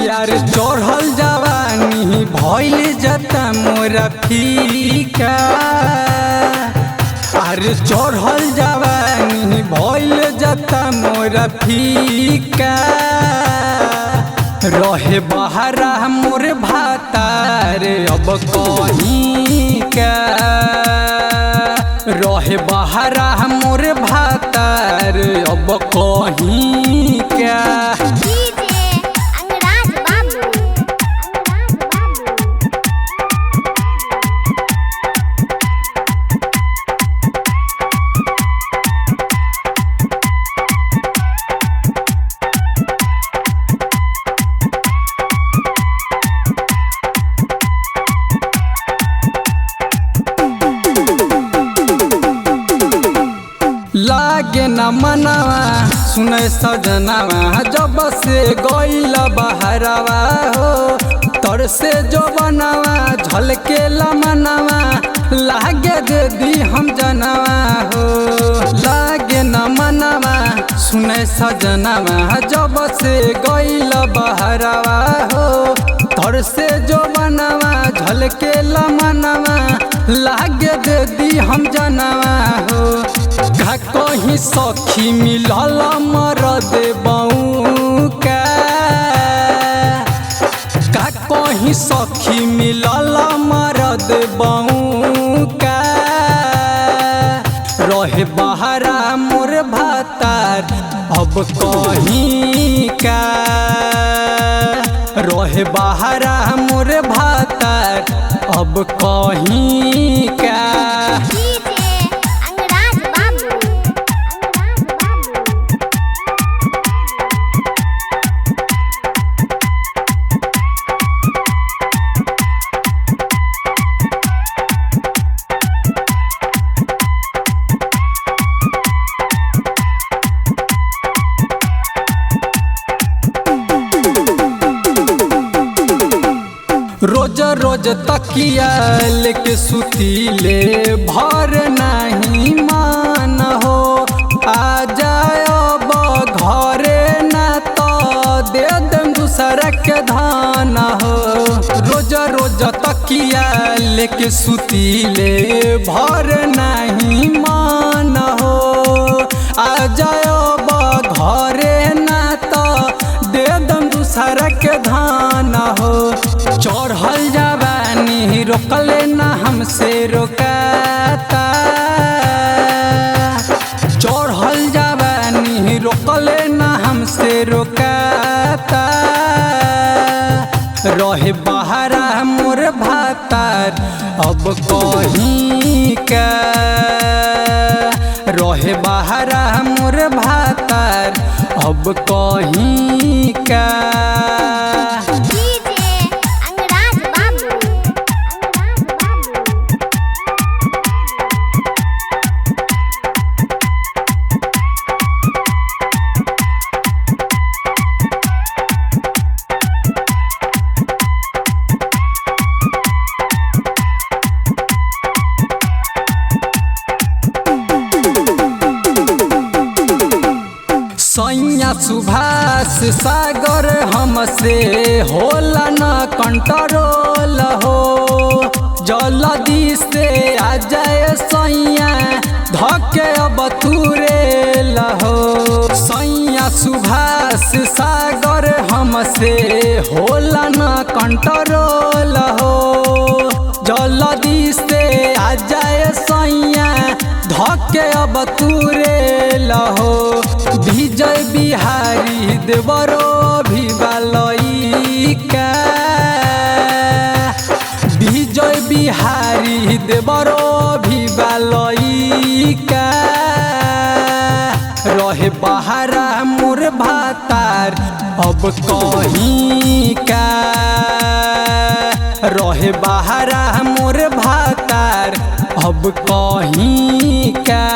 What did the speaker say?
यार चढ़ल जवानी भइल जता मोरा फीका। अरे चढ़ल जवानी भइल जता मोरा फीका। रहे बहरा मोर भातार अब कहीं का। रहे बहरा मोर भातार अब कहीं का। लागे न मनवा सुने सजनावा जब से गइल बहरवा हो। तर से जो बनवा झलके मनवा लागे दे दी हम जनवा हो। लागे न मनवा सुने सजनावा जब से गइल बहरवा हो। तर से जो बनवा झलके मनवा लागे दे दी हम जनवा हो। का कहीं सखी मिलल मरद बउका। का कहीं सखी मिलल मरद बउका। रहे बहरा मोर भातार अब कहीं का। रहे बहरा मोर भातार अब कहीं का। रोज रोज तकिया लेके सुतीले भर नहीं मान हो। आ जाए अब घरे ना तो दे दम दूसरा के धान हो। रोज रोज तकिया लेके सुतीले भर नहीं मान हो। आ जाए अब घरे ना तो दे दम दूसरा के धान हो। चढ़ल जवानी रोकले ना हमसे रोकाता। चढ़ल जवानी रोकले ना हमसे रोकाता। रहे बहरा मोर भातार अब कहीं का। रहे बहरा मोर भातार अब कहीं का। सैया सुभाष सागर हमसे होला न कंट्रोल हो। जल्दी से आ जाए सैया धके अब तुरे लहो। सैया सुभाष सागर हमसे होला न कंट्रोल हो। जल्दी से आ जाए सैया धके अब तुरे लहो। विजय बिहारी देवरो भिवालइका। विजय बिहारी देवरो भिवालइका। रहे बहरा मोर भातार अब कहीं का। रहे बहरा मोर भातार अब कहीं का।